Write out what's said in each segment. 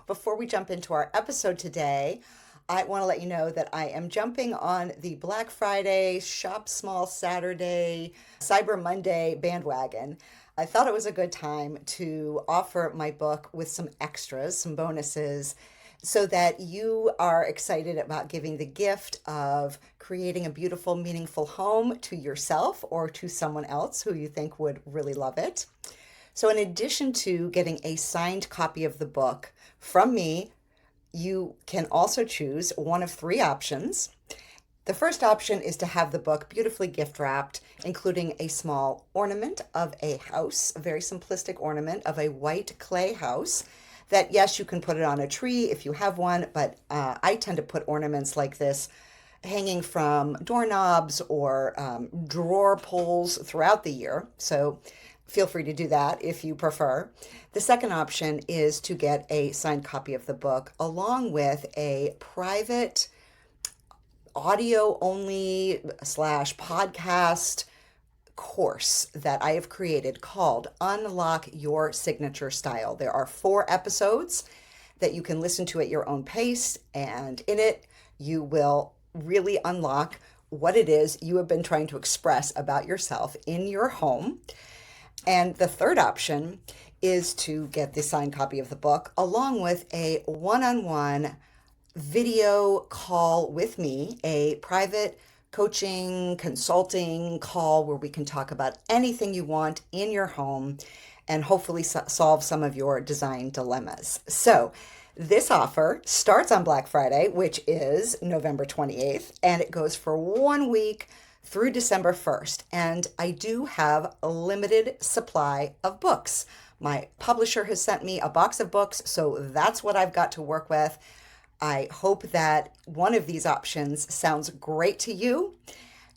Before we jump into our episode today, I want to let you know that I am jumping on the Black Friday, Shop Small Saturday, Cyber Monday bandwagon. I thought it was a good time to offer my book with some extras, some bonuses, so that you are excited about giving the gift of creating a beautiful, meaningful home to yourself or to someone else who you think would really love it. So, in addition to getting a signed copy of the book from me, you can also choose one of three options. The first option is to have the book beautifully gift wrapped, including a small ornament of a house, a very simplistic ornament of a white clay house. That, yes, you can put it on a tree if you have one, but I tend to put ornaments like this hanging from doorknobs or drawer pulls throughout the year. So feel free to do that if you prefer. The second option is to get a signed copy of the book along with a private audio only slash podcast course that I have created called Unlock Your Signature Style. There are 4 episodes that you can listen to at your own pace, and in it you will really unlock what it is you have been trying to express about yourself in your home. And the third option is to get the signed copy of the book along with a one-on-one video call with me, a private coaching, consulting call where we can talk about anything you want in your home and hopefully solve some of your design dilemmas. So this offer starts on Black Friday, which is November 28th, and it goes for 1 week through December 1st. And I do have a limited supply of books. My publisher has sent me a box of books, so that's what I've got to work with. I hope that one of these options sounds great to you.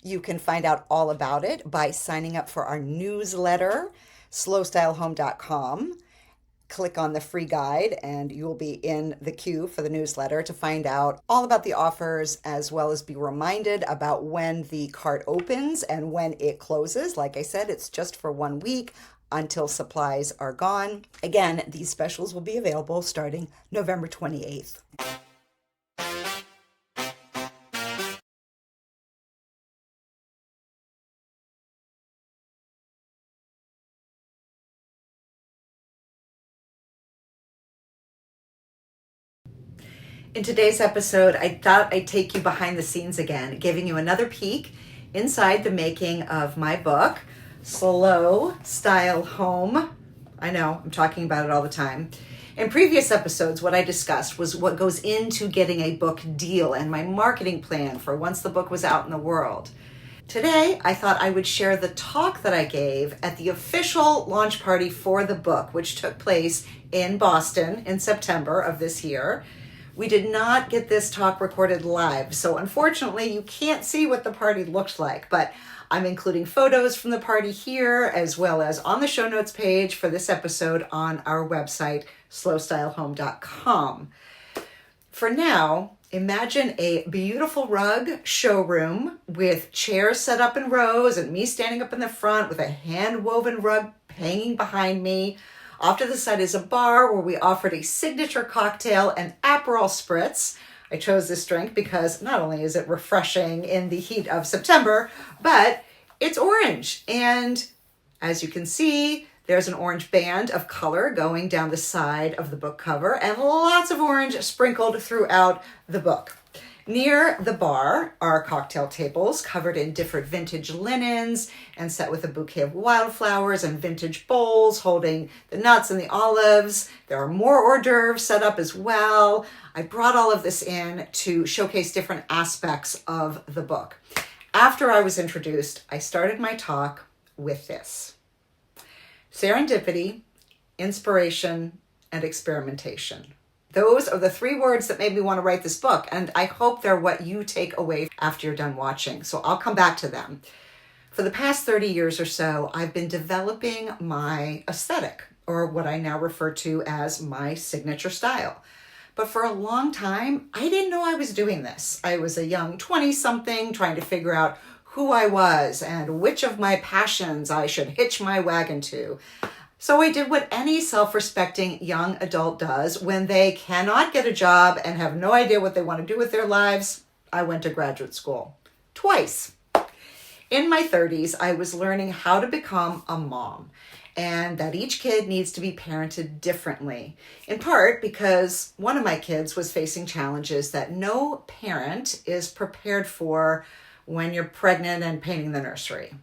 You can find out all about it by signing up for our newsletter, slowstylehome.com. Click on the free guide and you will be in the queue for the newsletter to find out all about the offers, as well as be reminded about when the cart opens and when it closes. Like I said, it's just for 1 week until supplies are gone. Again, these specials will be available starting November 28th. In today's episode, I thought I'd take you behind the scenes again, giving you another peek inside the making of my book, Slow Style Home. I know, I'm talking about it all the time. In previous episodes, what I discussed was what goes into getting a book deal and my marketing plan for once the book was out in the world. Today, I thought I would share the talk that I gave at the official launch party for the book, which took place in Boston in September of this year. We did not get this talk recorded live, so unfortunately you can't see what the party looked like, but I'm including photos from the party here as well as on the show notes page for this episode on our website, slowstylehome.com. For now, imagine a beautiful rug showroom with chairs set up in rows and me standing up in the front with a hand-woven rug hanging behind me. Off to the side is a bar where we offered a signature cocktail, an Aperol Spritz. I chose this drink because not only is it refreshing in the heat of September, but it's orange. And as you can see, there's an orange band of color going down the side of the book cover and lots of orange sprinkled throughout the book. Near the bar are cocktail tables covered in different vintage linens and set with a bouquet of wildflowers and vintage bowls holding the nuts and the olives. There are more hors d'oeuvres set up as well. I brought all of this in to showcase different aspects of the book. After I was introduced, I started my talk with this: serendipity, inspiration, and experimentation. Those are the 3 words that made me want to write this book, and I hope they're what you take away after you're done watching. So I'll come back to them. For the past 30 years or so, I've been developing my aesthetic, or what I now refer to as my signature style. But for a long time, I didn't know I was doing this. I was a young 20-something trying to figure out who I was and which of my passions I should hitch my wagon to. So I did what any self-respecting young adult does when they cannot get a job and have no idea what they want to do with their lives. I went to graduate school twice. In my 30s, I was learning how to become a mom and that each kid needs to be parented differently, in part because one of my kids was facing challenges that no parent is prepared for when you're pregnant and painting the nursery.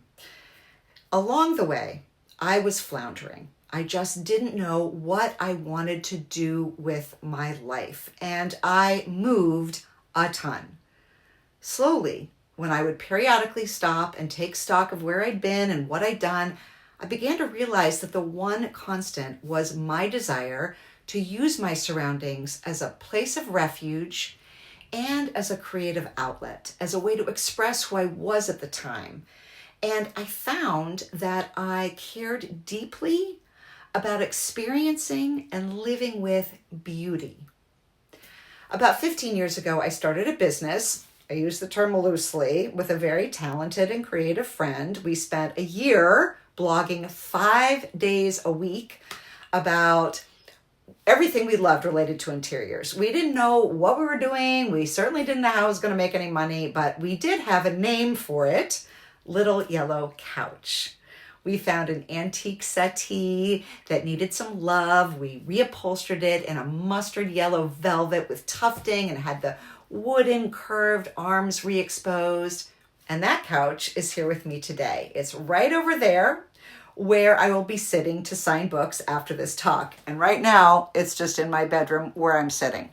Along the way, I was floundering. I just didn't know what I wanted to do with my life, and I moved a ton. Slowly, when I would periodically stop and take stock of where I'd been and what I'd done, I began to realize that the one constant was my desire to use my surroundings as a place of refuge and as a creative outlet, as a way to express who I was at the time. And I found that I cared deeply about experiencing and living with beauty. About 15 years ago, I started a business. I use the term loosely, with a very talented and creative friend. We spent a year blogging 5 days a week about everything we loved related to interiors. We didn't know what we were doing. We certainly didn't know how it was going to make any money, but we did have a name for it: Little Yellow Couch. We found an antique settee that needed some love. We reupholstered it in a mustard yellow velvet with tufting and had the wooden curved arms re-exposed. And that couch is here with me today. It's right over there where I will be sitting to sign books after this talk. And right now, it's just in my bedroom where I'm sitting.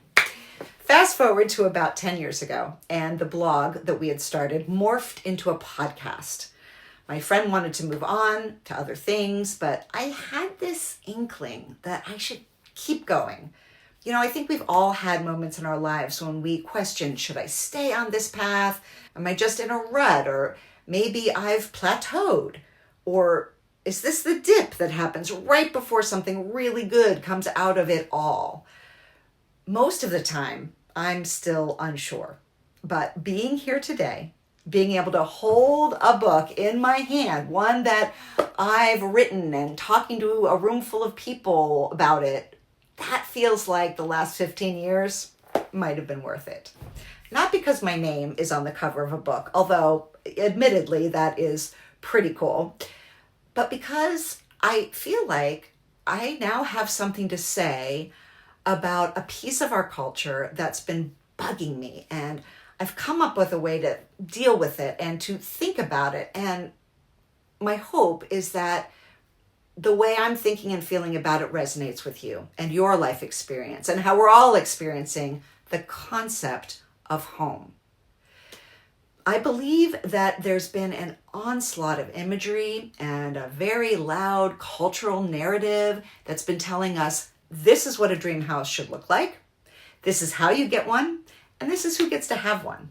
Fast forward to about 10 years ago, and the blog that we had started morphed into a podcast. My friend wanted to move on to other things, but I had this inkling that I should keep going. You know, I think we've all had moments in our lives when we question, should I stay on this path? Am I just in a rut? Or maybe I've plateaued? Or is this the dip that happens right before something really good comes out of it all? Most of the time, I'm still unsure. But being here today, being able to hold a book in my hand, one that I've written, and talking to a room full of people about it, that feels like the last 15 years might have been worth it. Not because my name is on the cover of a book, although admittedly that is pretty cool, but because I feel like I now have something to say about a piece of our culture that's been bugging me, and I've come up with a way to deal with it and to think about it. And my hope is that the way I'm thinking and feeling about it resonates with you and your life experience and how we're all experiencing the concept of home. I believe that there's been an onslaught of imagery and a very loud cultural narrative that's been telling us this is what a dream house should look like, this is how you get one, and this is who gets to have one.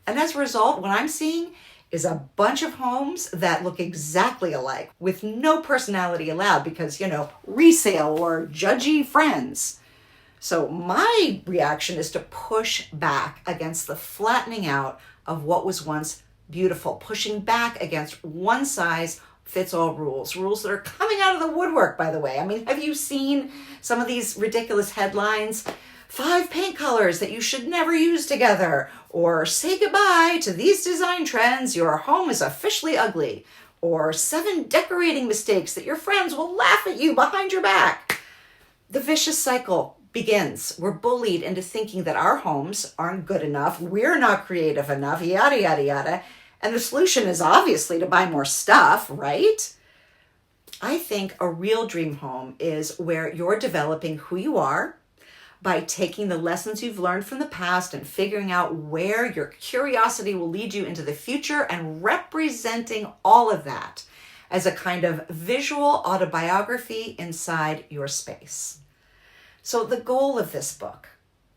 And as a result, what I'm seeing is a bunch of homes that look exactly alike with no personality allowed because, resale or judgy friends. So my reaction is to push back against the flattening out of what was once beautiful, pushing back against one size fits all rules that are coming out of the woodwork, by the way. I mean, have you seen some of these ridiculous headlines? 5 paint colors that you should never use together, or say goodbye to these design trends, your home is officially ugly, or 7 decorating mistakes that your friends will laugh at you behind your back. The vicious cycle begins. We're bullied into thinking that our homes aren't good enough, we're not creative enough, yada, yada, yada. And the solution is obviously to buy more stuff, right? I think a real dream home is where you're developing who you are by taking the lessons you've learned from the past and figuring out where your curiosity will lead you into the future and representing all of that as a kind of visual autobiography inside your space. So the goal of this book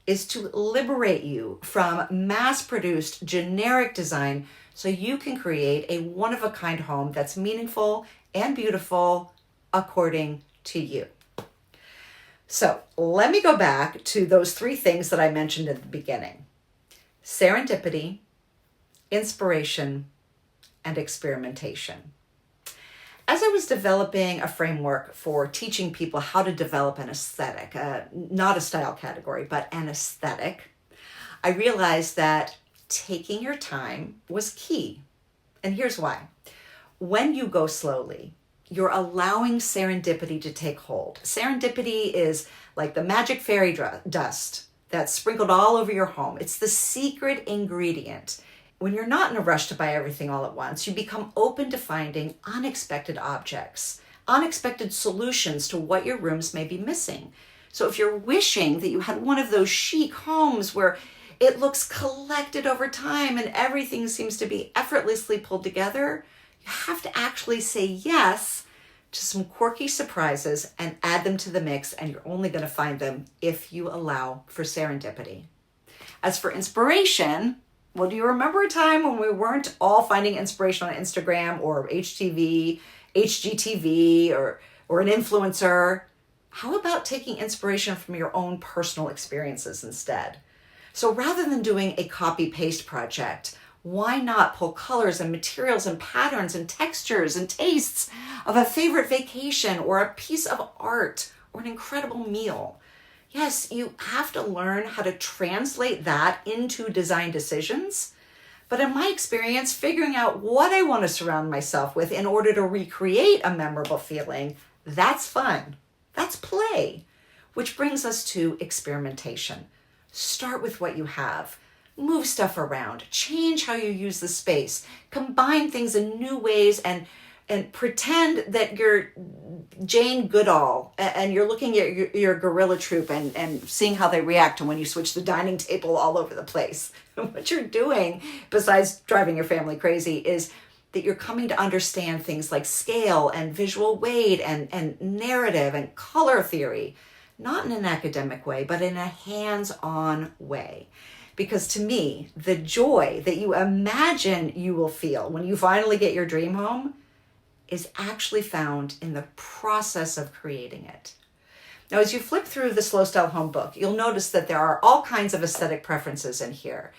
is to liberate you from mass-produced generic design so you can create a one-of-a-kind home that's meaningful and beautiful according to you. So let me go back to those 3 things that I mentioned at the beginning: serendipity, inspiration, and experimentation. As I was developing a framework for teaching people how to develop an aesthetic, not a style category, but an aesthetic, I realized that taking your time was key. And here's why. When you go slowly, you're allowing serendipity to take hold. Serendipity is like the magic fairy dust that's sprinkled all over your home. It's the secret ingredient. When you're not in a rush to buy everything all at once, you become open to finding unexpected objects, unexpected solutions to what your rooms may be missing. So if you're wishing that you had one of those chic homes where it looks collected over time and everything seems to be effortlessly pulled together, you have to actually say yes to some quirky surprises and add them to the mix, and you're only going to find them if you allow for serendipity. As for inspiration, well, do you remember a time when we weren't all finding inspiration on Instagram or HGTV or an influencer? How about taking inspiration from your own personal experiences instead? So rather than doing a copy-paste project, why not pull colors and materials and patterns and textures and tastes of a favorite vacation or a piece of art or an incredible meal? Yes, you have to learn how to translate that into design decisions. But in my experience, figuring out what I want to surround myself with in order to recreate a memorable feeling, that's fun. That's play. Which brings us to experimentation. Start with what you have. Move stuff around. Change how you use the space. Combine things in new ways and pretend that you're Jane Goodall and you're looking at your gorilla troupe and seeing how they react to when you switch the dining table all over the place. What you're doing, besides driving your family crazy, is that you're coming to understand things like scale and visual weight and narrative and color theory, not in an academic way, but in a hands-on way. Because to me, the joy that you imagine you will feel when you finally get your dream home is actually found in the process of creating it. Now, as you flip through the Slow Style Home book, you'll notice that there are all kinds of aesthetic preferences in here.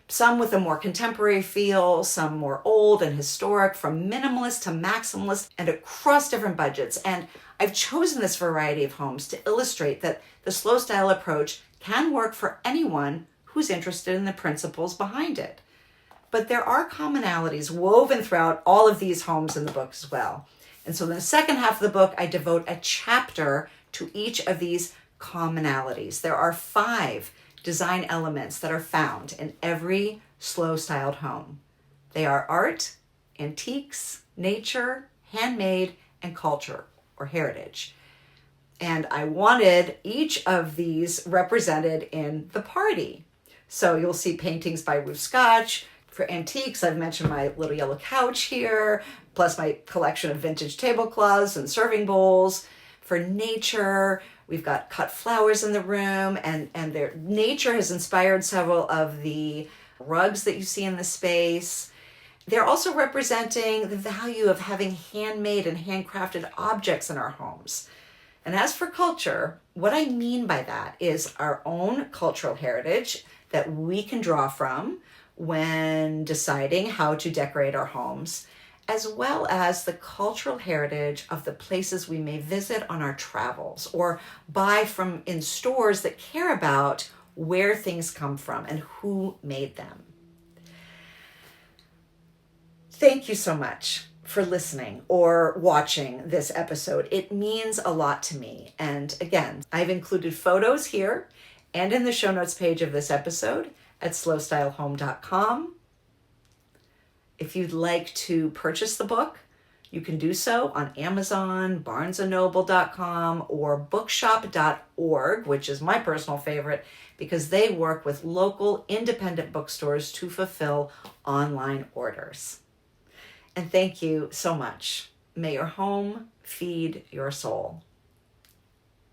Some with a more contemporary feel, some more old and historic, from minimalist to maximalist and across different budgets. And I've chosen this variety of homes to illustrate that the slow style approach can work for anyone who's interested in the principles behind it. But there are commonalities woven throughout all of these homes in the book as well. And so in the second half of the book, I devote a chapter to each of these commonalities. There are 5 design elements that are found in every slow-styled home. They are art, antiques, nature, handmade, and culture or heritage. And I wanted each of these represented in the party. So you'll see paintings by Ruth Scotch. For antiques, I've mentioned my little yellow couch here, plus my collection of vintage tablecloths and serving bowls. For nature, we've got cut flowers in the room, and nature has inspired several of the rugs that you see in the space. They're also representing the value of having handmade and handcrafted objects in our homes. And as for culture, what I mean by that is our own cultural heritage that we can draw from when deciding how to decorate our homes, as well as the cultural heritage of the places we may visit on our travels or buy from in stores that care about where things come from and who made them. Thank you so much for listening or watching this episode. It means a lot to me. And again, I've included photos here and in the show notes page of this episode at slowstylehome.com. If you'd like to purchase the book, you can do so on Amazon, barnesandnoble.com, or bookshop.org, which is my personal favorite because they work with local independent bookstores to fulfill online orders. And thank you so much. May your home feed your soul.